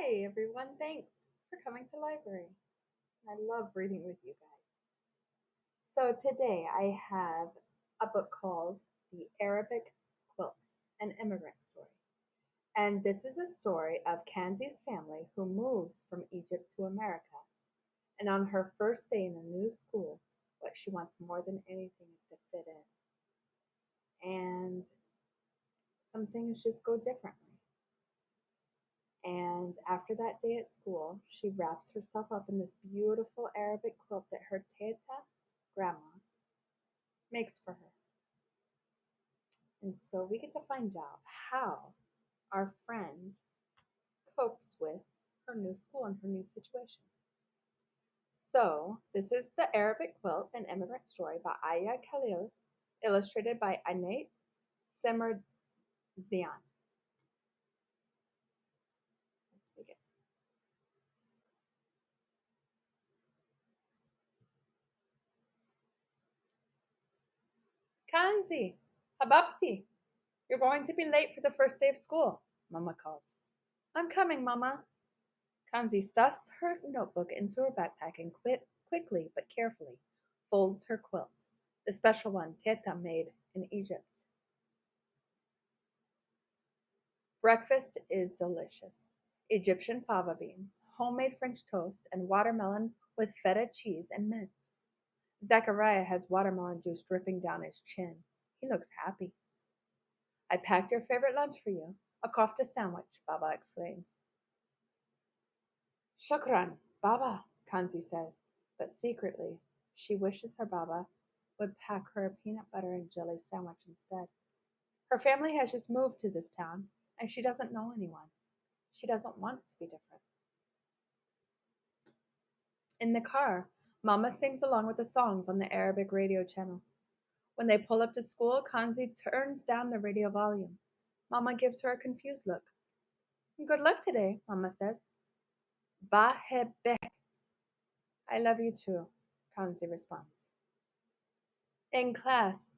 Hi, everyone. Thanks for coming to library. I love reading with you guys. So today I have a book called The Arabic Quilt, an Immigrant Story. And this is a story of Kanzi's family who moves from Egypt to America. And on her first day in a new school, what she wants more than anything is to fit in. And some things just go differently. And after that day at school, she wraps herself up in this beautiful Arabic quilt that her teta, grandma, makes for her. And so we get to find out how our friend copes with her new school and her new situation. So, this is The Arabic Quilt, an Immigrant Story by Aya Khalil, illustrated by Anait Semerzian. Let's begin. Kanzi, Hababti, you're going to be late for the first day of school, Mama calls. I'm coming, Mama. Kanzi stuffs her notebook into her backpack and quickly but carefully folds her quilt, the special one Teta made in Egypt. Breakfast is delicious. Egyptian fava beans, homemade French toast, and watermelon with feta cheese and mint. Zachariah has watermelon juice dripping down his chin. He looks happy. I packed your favorite lunch for you, a kofta sandwich, Baba exclaims. Shukran, Baba, Kanzi says, but secretly she wishes her Baba would pack her a peanut butter and jelly sandwich instead. Her family has just moved to this town, and she doesn't know anyone. She doesn't want to be different. In the car, Mama sings along with the songs on the Arabic radio channel. When they pull up to school, Kanzi turns down the radio volume. Mama gives her a confused look. Good luck today, Mama says. Bahebek. I love you too, Kanzi responds. In class,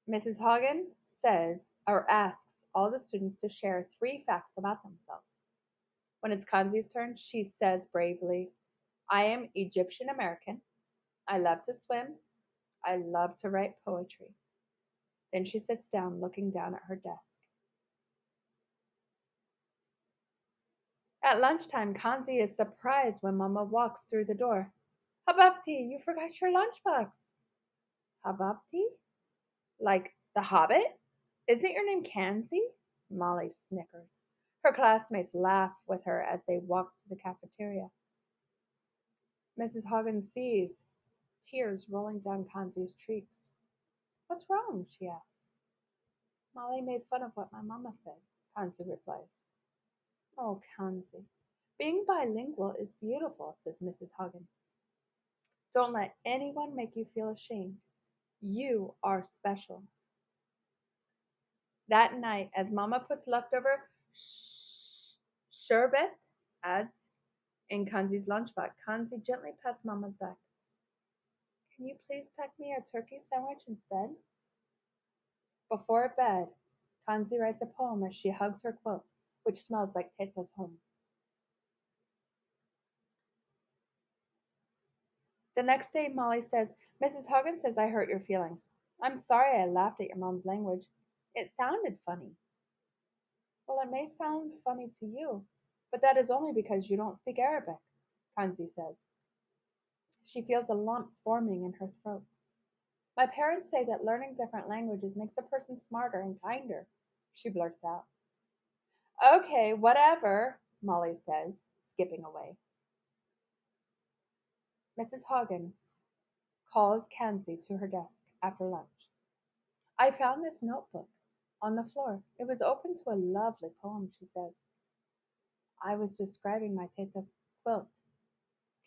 Mrs. Hagen says or asks all the students to share 3 facts about themselves. When it's Kanzi's turn, she says bravely, I am Egyptian American. I love to swim. I love to write poetry. Then she sits down, looking down at her desk. At lunchtime, Kanzi is surprised when Mama walks through the door. Hababti, you forgot your lunchbox. Hababti? Like the Hobbit? Isn't your name Kanzi? Molly snickers. Her classmates laugh with her as they walk to the cafeteria. Mrs. Hoggins sees tears rolling down Kanzi's cheeks. What's wrong? She asks. Molly made fun of what my mama said, Kanzi replies. Oh, Kanzi. Being bilingual is beautiful, says Mrs. Hoggin. Don't let anyone make you feel ashamed. You are special. That night, as Mama puts leftover sherbet, adds, in Kanzi's lunchbox, Kanzi gently pats Mama's back. Can you please pack me a turkey sandwich instead? Before bed, Kanzi writes a poem as she hugs her quilt, which smells like Teta's home. The next day, Molly says, Mrs. Hogan says I hurt your feelings. I'm sorry I laughed at your mom's language. It sounded funny. Well, it may sound funny to you, but that is only because you don't speak Arabic, Kanzi says. She feels a lump forming in her throat. My parents say that learning different languages makes a person smarter and kinder, she blurts out. Okay, whatever, Molly says, skipping away. Mrs. Hogan calls Kanzi to her desk after lunch. I found this notebook on the floor. It was open to a lovely poem, she says. I was describing my teta's quilt,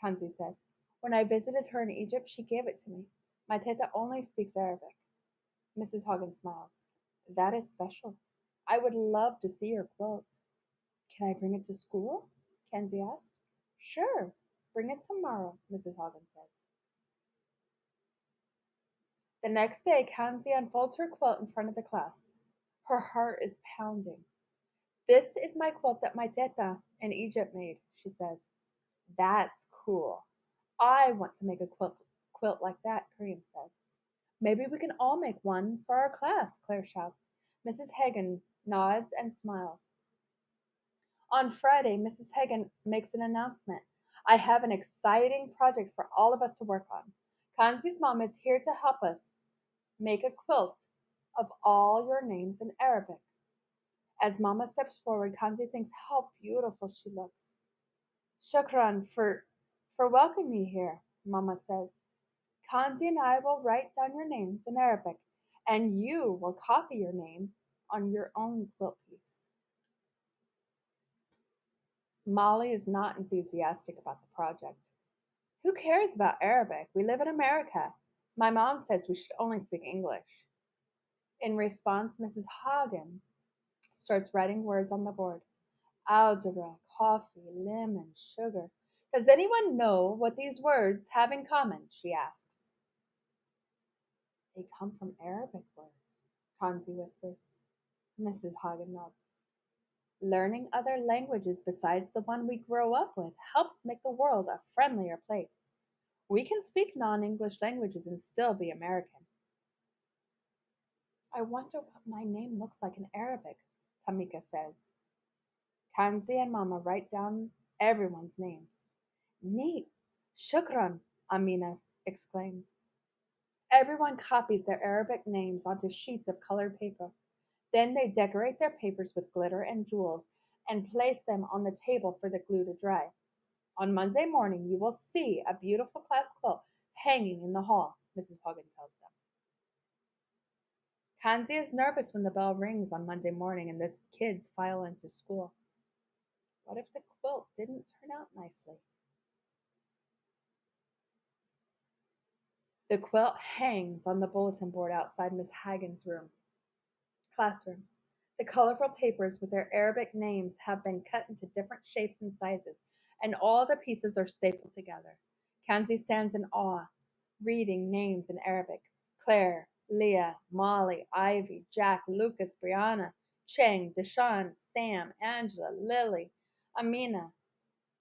Kanzi said. When I visited her in Egypt, she gave it to me. My teta only speaks Arabic. Mrs. Hogan smiles. That is special. I would love to see your quilt. Can I bring it to school? Kanzi asked. Sure, bring it tomorrow, Mrs. Hogan says. The next day, Kanzi unfolds her quilt in front of the class. Her heart is pounding. This is my quilt that my teta in Egypt made, she says. That's cool. I want to make a quilt like that, Kareem says. Maybe we can all make one for our class, Claire shouts. Mrs. Hagan nods and smiles. On Friday, Mrs. Hagan makes an announcement. I have an exciting project for all of us to work on. Kanzi's mom is here to help us make a quilt of all your names in Arabic. As Mama steps forward, Kanzi thinks how beautiful she looks. Shukran for welcoming me here, Mama says. Kanzi and I will write down your names in Arabic, and you will copy your name on your own quilt piece. Molly is not enthusiastic about the project. Who cares about Arabic? We live in America. My mom says we should only speak English. In response, Mrs. Hagen starts writing words on the board. Algebra, coffee, lemon, sugar. Does anyone know what these words have in common? She asks. They come from Arabic words, Kanzi whispers. Mrs. Hagen nods. Learning other languages besides the one we grow up with helps make the world a friendlier place. We can speak non English languages and still be American. I wonder what my name looks like in Arabic, Tamika says. Kanzi and Mama write down everyone's names. Neat! Shukran! Amina exclaims. Everyone copies their Arabic names onto sheets of colored paper. Then they decorate their papers with glitter and jewels and place them on the table for the glue to dry. On Monday morning, you will see a beautiful class quilt hanging in the hall, Mrs. Hogan tells them. Kanzi is nervous when the bell rings on Monday morning and the kids file into school. What if the quilt didn't turn out nicely? The quilt hangs on the bulletin board outside Miss Hagen's classroom. The colorful papers with their Arabic names have been cut into different shapes and sizes, and all the pieces are stapled together. Kanzi stands in awe, reading names in Arabic. Claire, Leah, Molly, Ivy, Jack, Lucas, Brianna, Cheng, Deshawn, Sam, Angela, Lily, Amina.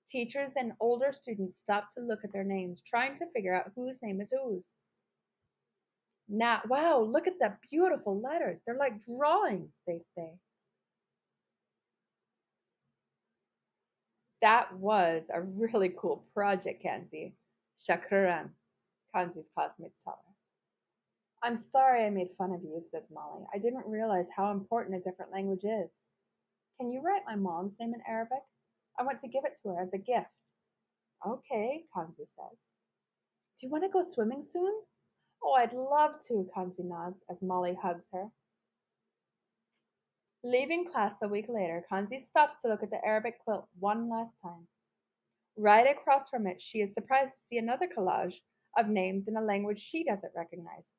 Teachers and older students stop to look at their names, trying to figure out whose name is whose. Now, wow, look at the beautiful letters. They're like drawings, they say. That was a really cool project, Kanzi. Shakran, Kanzi's classmates tell her. I'm sorry I made fun of you, says Molly. I didn't realize how important a different language is. Can you write my mom's name in Arabic? I want to give it to her as a gift. Okay, Kanzi says. Do you want to go swimming soon? Oh, I'd love to, Kanzi nods as Molly hugs her. Leaving class a week later, Kanzi stops to look at the Arabic quilt one last time. Right across from it, she is surprised to see another collage of names in a language she doesn't recognize.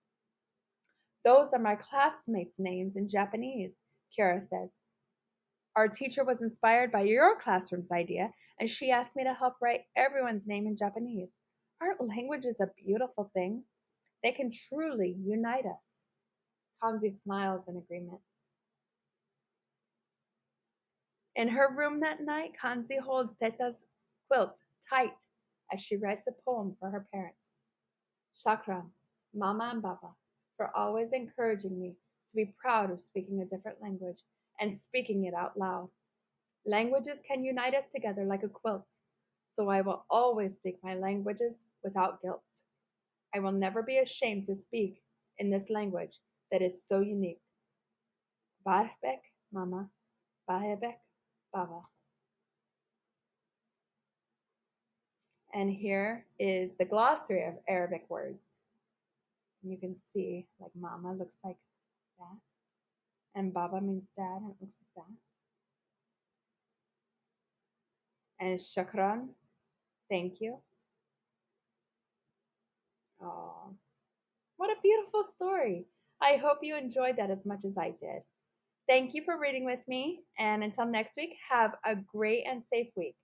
Those are my classmates' names in Japanese, Kira says. Our teacher was inspired by your classroom's idea, and she asked me to help write everyone's name in Japanese. Aren't languages a beautiful thing? They can truly unite us. Kanzi smiles in agreement. In her room that night, Kanzi holds Teta's quilt tight as she writes a poem for her parents. Shakran, Mama and Baba, for always encouraging me to be proud of speaking a different language and speaking it out loud. Languages can unite us together like a quilt, so I will always speak my languages without guilt. I will never be ashamed to speak in this language that is so unique. Barbek, Mama, Bahebek, Baba. And here is the glossary of Arabic words. You can see, like Mama looks like that, and Baba means dad, and it looks like that. And Shukran, thank you. Oh, what a beautiful story. I hope you enjoyed that as much as I did. Thank you for reading with me, and until next week, have a great and safe week.